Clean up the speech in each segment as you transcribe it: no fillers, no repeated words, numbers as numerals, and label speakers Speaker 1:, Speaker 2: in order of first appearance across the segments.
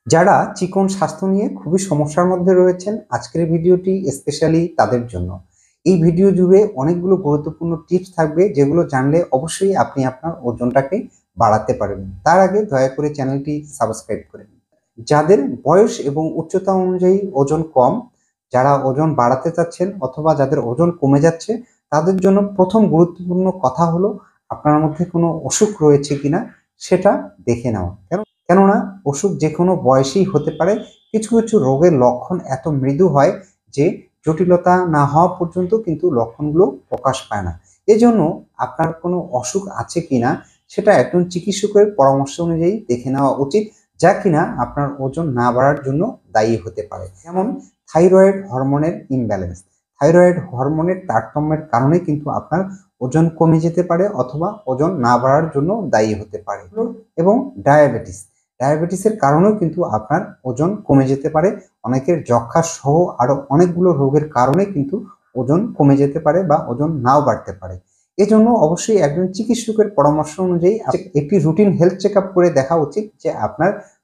Speaker 1: যারা চিকন স্বাস্থ্য নিয়ে খুবই সমস্যার মধ্যে রয়েছেন, আজকের ভিডিওটি স্পেশালি তাদের জন্য। এই ভিডিও জুড়ে অনেকগুলো গুরুত্বপূর্ণ টিপস থাকবে, যেগুলো জানলে অবশ্যই আপনি আপনার ওজনটাকে বাড়াতে পারবেন। তার আগে দয়া করে চ্যানেলটি সাবস্ক্রাইব করে নিন। যাদের বয়স এবং উচ্চতা অনুযায়ী ওজন কম, যারা ওজন বাড়াতে চাচ্ছেন অথবা যাদের ওজন কমে যাচ্ছে, তাদের জন্য প্রথম গুরুত্বপূর্ণ কথা হলো আপনার মধ্যে কোনো অসুখ রয়েছে কিনা সেটা দেখে নেওয়া। কেননা অসুখ যে কোনো বয়সেই হতে পারে। কিছু কিছু রোগের লক্ষণ এত মৃদু হয় যে জটিলতা না হওয়া পর্যন্ত কিন্তু লক্ষণগুলো প্রকাশ পায় না। এজন্য আপনার কোনো অসুখ আছে কিনা সেটা একজন চিকিৎসকের পরামর্শ অনুযায়ী দেখে নেওয়া উচিত, যা কিনা আপনার ওজন না বাড়ার জন্য দায়ী হতে পারে। যেমন থাইরয়েড হরমোনের ইমব্যালেন্স। থাইরয়েড হরমোনের তারতম্যের কারণে কিন্তু আপনার ওজন কমে যেতে পারে অথবা ওজন না বাড়ার জন্য দায়ী হতে পারে। এবং ডায়াবেটিসের কারণেও কিন্তু আপনার ওজন কমে যেতে পারে। অনেকের যক্ষা সহ আরো অনেকগুলো রোগের কারণে কিন্তু ওজন কমে যেতে পারে বা ওজন নাও বাড়তে পারে। এজন্য অবশ্যই একজন চিকিৎসকের পরামর্শ অনুযায়ী একটি রুটিন হেলথ চেক আপ করে দেখা উচিত যে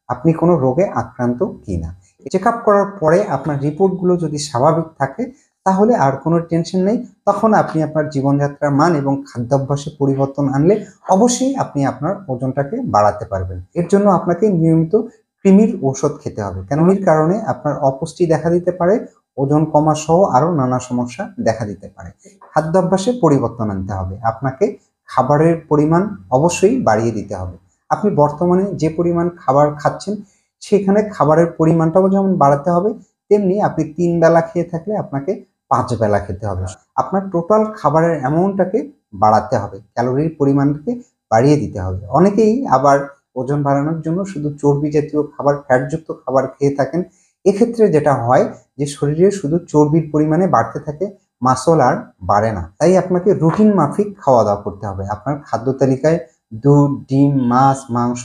Speaker 1: আপনি কোনো রোগে আক্রান্ত কিনা। চেক আপ করার পরে আপনার রিপোর্টগুলো যদি স্বাভাবিক থাকে, তাহলে আর কোনো টেনশন নেই। তখন আপনি আপনার জীবনযাত্রার মান এবং খাদ্যাভ্যাসে পরিবর্তন আনলে অবশ্যই আপনি আপনার ওজনটাকে বাড়াতে পারবেন। এর জন্য আপনাকে নিয়মিত কৃমির ঔষধ খেতে হবে, কেন এর কারণে আপনার অপুষ্টি দেখা দিতে পারে, ওজন কমা সহ আরো নানা সমস্যা দেখা দিতে পারে। খাদ্যাভ্যাসে পরিবর্তন আনতে হবে, আপনাকে খাবারের পরিমাণ অবশ্যই বাড়িয়ে দিতে হবে। আপনি বর্তমানে যে পরিমাণ খাবার খাচ্ছেন, সেখানে খাবারের পরিমাণটাও যেমন বাড়াতে হবে, তেমনি আপনি 3 বেলা খেয়ে থাকলে আপনাকে 5 বেলা খেতে হবে। আপনার টোটাল খাবারের অ্যামাউন্টটাকে বাড়াতে হবে, ক্যালোরির পরিমাণটাকে বাড়িয়ে দিতে হবে। অনেকেই আবার ওজন বাড়ানোর জন্য শুধু চর্বি জাতীয় খাবার, ফ্যাটযুক্ত খাবার খেয়ে থাকেন। এক্ষেত্রে যেটা হয় যে শরীরে শুধু চর্বির পরিমাণে বাড়তে থাকে, মাসল আর বাড়ে না। তাই আপনাকে রুটিন মাফিক খাওয়া দাওয়া করতে হবে। আপনার খাদ্য তালিকায় দুধ, ডিম, মাছ, মাংস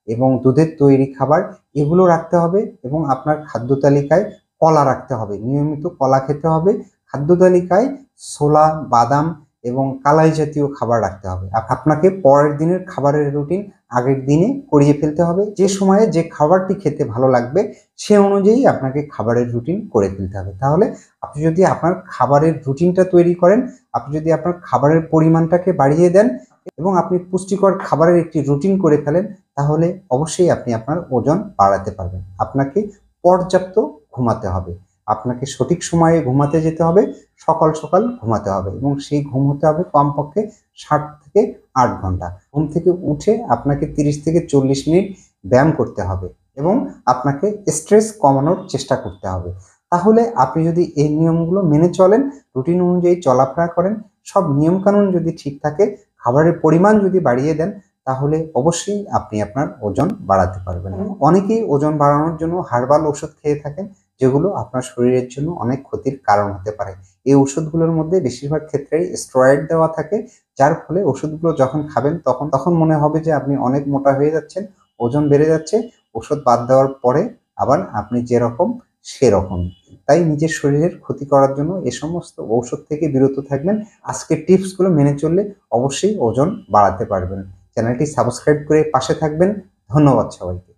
Speaker 1: এবং দুধের তৈরি খাবার এগুলো রাখতে হবে, এবং আপনার খাদ্য তালিকায় কলা রাখতে হবে, নিয়মিত কলা খেতে হবে। খাদ্য তালিকায় ছোলা, বাদাম এবং কালাই জাতীয় খাবার রাখতে হবে। আপনাকে পরের দিনের খাবারের রুটিন আগের দিনে করিয়ে ফেলতে হবে। যে সময়ে যে খাবারটি খেতে ভালো লাগবে সে অনুযায়ী আপনাকে খাবারের রুটিন করে ফেলতে হবে। তাহলে আপনি যদি আপনার খাবারের রুটিনটা তৈরি করেন, আপনি যদি আপনার খাবারের পরিমাণটাকে বাড়িয়ে দেন এবং আপনি পুষ্টিকর খাবারের একটি রুটিন করে ফেলেন, তাহলে অবশ্যই আপনি আপনার ওজন বাড়াতে পারবেন। আপনাকে পর্যাপ্ত ঘুমাতে হবে, আপনাকে সঠিক সময়ে ঘুমাতে যেতে হবে, সকাল সকাল ঘুমাতে হবে, এবং সেই ঘুম হতে হবে কমপক্ষে 7 থেকে 8 ঘন্টা। ঘুম থেকে উঠে আপনাকে 30 থেকে 40 মিনিট ব্যায়াম করতে হবে এবং আপনাকে স্ট্রেস কমানোর চেষ্টা করতে হবে। তাহলে আপনি যদি এই নিয়মগুলো মেনে চলেন, রুটিন অনুযায়ী চলাফেরা করেন, সব নিয়মকানুন যদি ঠিক থাকে, খাবারের পরিমাণ যদি বাড়িয়ে দেন, তাহলে অবশ্যই আপনি আপনার ওজন বাড়াতে পারবেন। অনেকেই ওজন বাড়ানোর জন্য হার্বাল ওষুধ খেয়ে থাকেন, যেগুলো আপনার শরীরের জন্য অনেক ক্ষতির কারণ হতে পারে। এই ওষুধগুলোর মধ্যে বেশিরভাগ ক্ষেত্রেই স্টেরয়েড দেওয়া থাকে, যার ফলে ওষুধগুলো যখন খাবেন তখন মনে হবে যে আপনি অনেক মোটা হয়ে যাচ্ছেন, ওজন বেড়ে যাচ্ছে। ওষুধ বাদ দেওয়ার পরে আবার আপনি যেরকম সেরকম। তাই নিজের শরীরের ক্ষতি করার জন্য এ সমস্ত ঔষধ থেকে বিরত থাকবেন। আজকের টিপসগুলো মেনে চললে অবশ্যই ওজন বাড়াতে পারবেন। চ্যানেলটি সাবস্ক্রাইব করে পাশে থাকবেন। ধন্যবাদ সবাইকে।